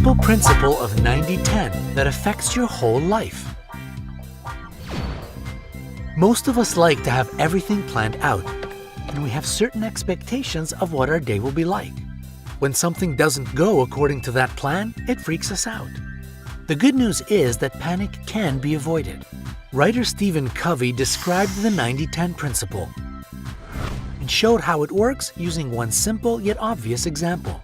simple principle of 90-10 that affects your whole life. Most of us like to have everything planned out, and we have certain expectations of what our day will be like. When something doesn't go according to that plan, it freaks us out. The good news is that panic can be avoided. Writer Stephen Covey described the 90-10 principle and showed how it works using one simple yet obvious example.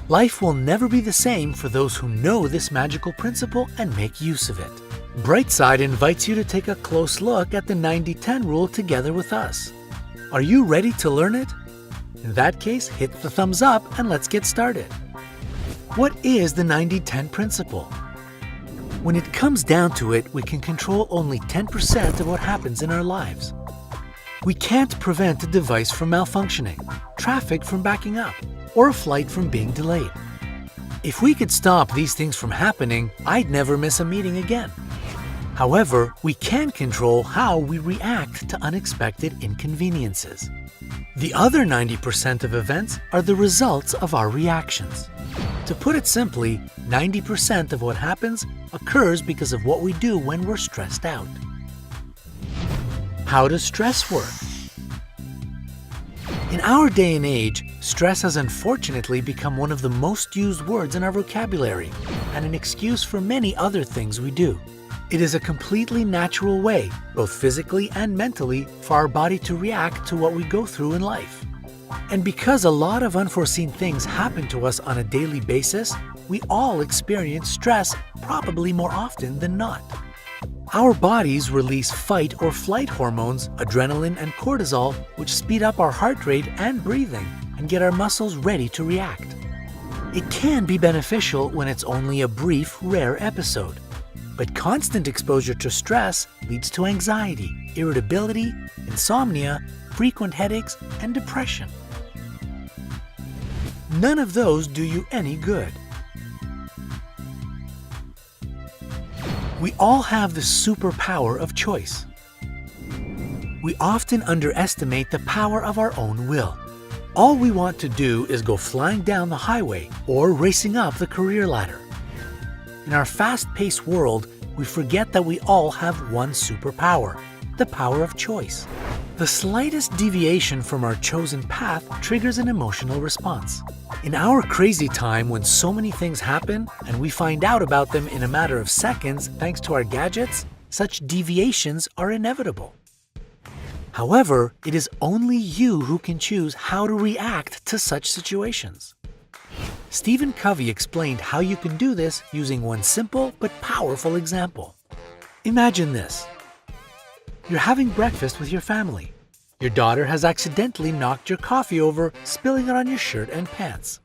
Life will never be the same for those who know this magical principle and make use of it. Brightside invites you to take a close look at the 90-10 rule together with us. Are you ready to learn it? In that case, hit the thumbs up and let's get started. What is the 90-10 principle? When it comes down to it, we can control only 10% of what happens in our lives. We can't prevent a device from malfunctioning, traffic from backing up, or a flight from being delayed. If we could stop these things from happening, I'd never miss a meeting again. However, we can control how we react to unexpected inconveniences. The other 90% of events are the results of our reactions. To put it simply, 90% of what happens occurs because of what we do when we're stressed out. How does stress work? In our day and age, stress has unfortunately become one of the most used words in our vocabulary and an excuse for many other things we do. It is a completely natural way, both physically and mentally, for our body to react to what we go through in life. And because a lot of unforeseen things happen to us on a daily basis, we all experience stress probably more often than not. Our bodies release fight or flight hormones, adrenaline and cortisol, which speed up our heart rate and breathing and get our muscles ready to react. It can be beneficial when it's only a brief, rare episode. But constant exposure to stress leads to anxiety, irritability, insomnia, frequent headaches, and depression. None of those do you any good. We all have the superpower of choice. We often underestimate the power of our own will. All we want to do is go flying down the highway or racing up the career ladder. In our fast-paced world, we forget that we all have one superpower, the power of choice. The slightest deviation from our chosen path triggers an emotional response. In our crazy time when so many things happen and we find out about them in a matter of seconds thanks to our gadgets, such deviations are inevitable. However, it is only you who can choose how to react to such situations. Stephen Covey explained how you can do this using one simple but powerful example. Imagine this. You're having breakfast with your family. Your daughter has accidentally knocked your coffee over, spilling it on your shirt and pants.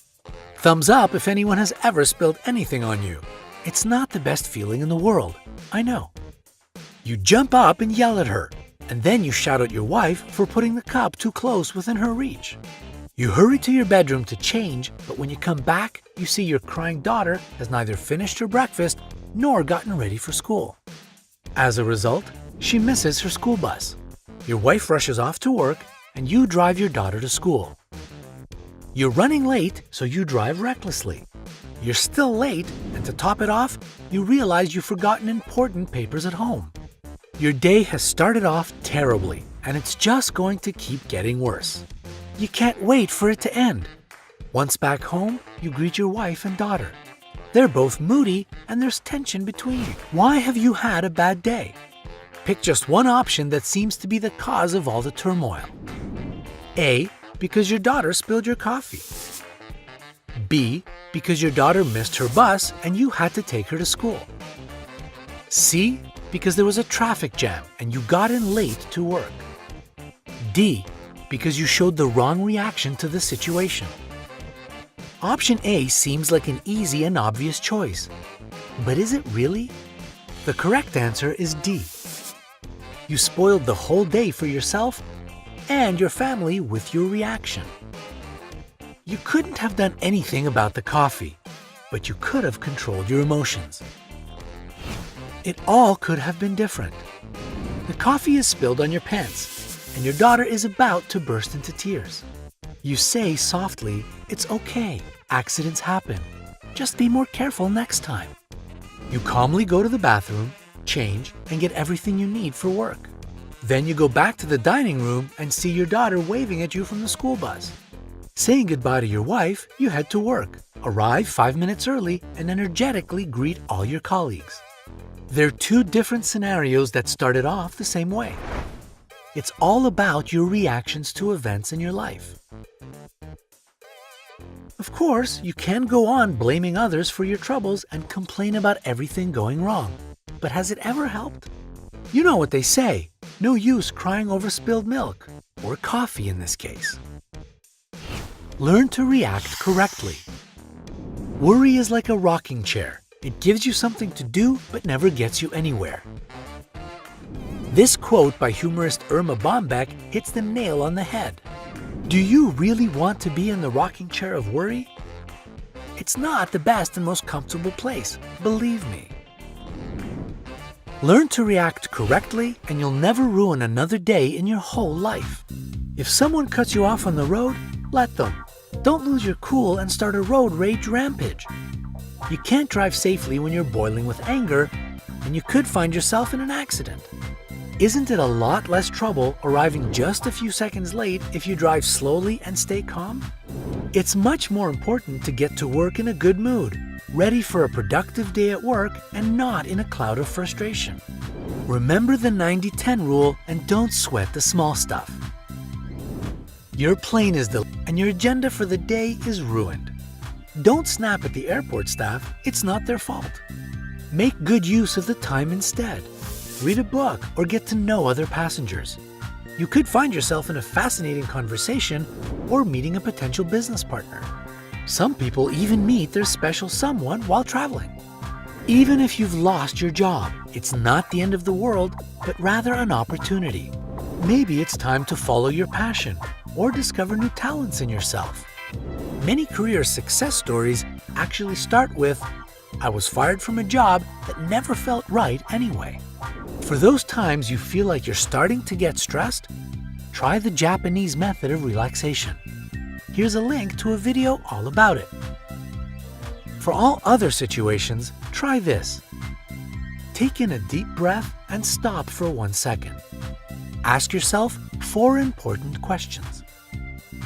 Thumbs up if anyone has ever spilled anything on you. It's not the best feeling in the world, I know. You jump up and yell at her, and then you shout at your wife for putting the cup too close within her reach. You hurry to your bedroom to change, but when you come back, you see your crying daughter has neither finished her breakfast nor gotten ready for school. As a result, she misses her school bus. Your wife rushes off to work, and you drive your daughter to school. You're running late, so you drive recklessly. You're still late, and to top it off, you realize you've forgotten important papers at home. Your day has started off terribly, and it's just going to keep getting worse. You can't wait for it to end. Once back home, you greet your wife and daughter. They're both moody, and there's tension between you. Why have you had a bad day? Pick just one option that seems to be the cause of all the turmoil. A. Because your daughter spilled your coffee. B. Because your daughter missed her bus and you had to take her to school. C. Because there was a traffic jam and you got in late to work. D. Because you showed the wrong reaction to the situation. Option A seems like an easy and obvious choice. But is it really? The correct answer is D. You spoiled the whole day for yourself and your family with your reaction. You couldn't have done anything about the coffee, but you could have controlled your emotions. It all could have been different. The coffee is spilled on your pants, and your daughter is about to burst into tears. You say softly, "It's okay, accidents happen." Just be more careful next time. You calmly go to the bathroom, change, and get everything you need for work. Then you go back to the dining room and see your daughter waving at you from the school bus. Saying goodbye to your wife, you head to work, arrive 5 minutes early, and energetically greet all your colleagues. They're two different scenarios that started off the same way. It's all about your reactions to events in your life. Of course, you can go on blaming others for your troubles and complain about everything going wrong. But has it ever helped? You know what they say, no use crying over spilled milk, or coffee in this case. Learn to react correctly. Worry is like a rocking chair. It gives you something to do but never gets you anywhere. This quote by humorist Irma Bombeck hits the nail on the head. Do you really want to be in the rocking chair of worry? It's not the best and most comfortable place, believe me. Learn to react correctly and you'll never ruin another day in your whole life. If someone cuts you off on the road, let them. Don't lose your cool and start a road rage rampage. You can't drive safely when you're boiling with anger, and you could find yourself in an accident. Isn't it a lot less trouble arriving just a few seconds late if you drive slowly and stay calm? It's much more important to get to work in a good mood, ready for a productive day at work and not in a cloud of frustration. Remember the 90-10 rule and don't sweat the small stuff. Your plane is delayed and your agenda for the day is ruined. Don't snap at the airport staff, it's not their fault. Make good use of the time instead. Read a book or get to know other passengers. You could find yourself in a fascinating conversation or meeting a potential business partner. Some people even meet their special someone while traveling. Even if you've lost your job, it's not the end of the world, but rather an opportunity. Maybe it's time to follow your passion or discover new talents in yourself. Many career success stories actually start with, "I was fired from a job that never felt right anyway." For those times you feel like you're starting to get stressed, try the Japanese method of relaxation. Here's a link to a video all about it. For all other situations, try this. Take in a deep breath and stop for 1 second. Ask yourself 4 important questions.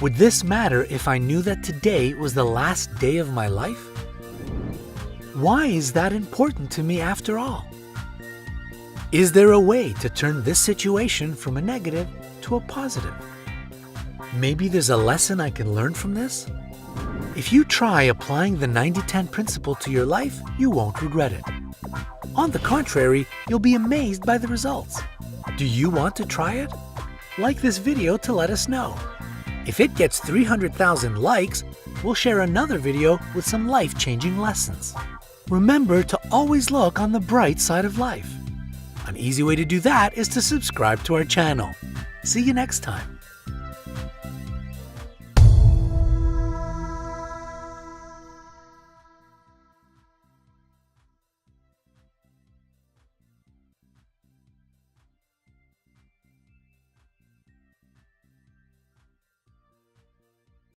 Would this matter if I knew that today was the last day of my life? Why is that important to me after all? Is there a way to turn this situation from a negative to a positive? Maybe there's a lesson I can learn from this? If you try applying the 90-10 principle to your life, you won't regret it. On the contrary, you'll be amazed by the results. Do you want to try it? Like this video to let us know. If it gets 300,000 likes, we'll share another video with some life-changing lessons. Remember to always look on the bright side of life. An easy way to do that is to subscribe to our channel. See you next time.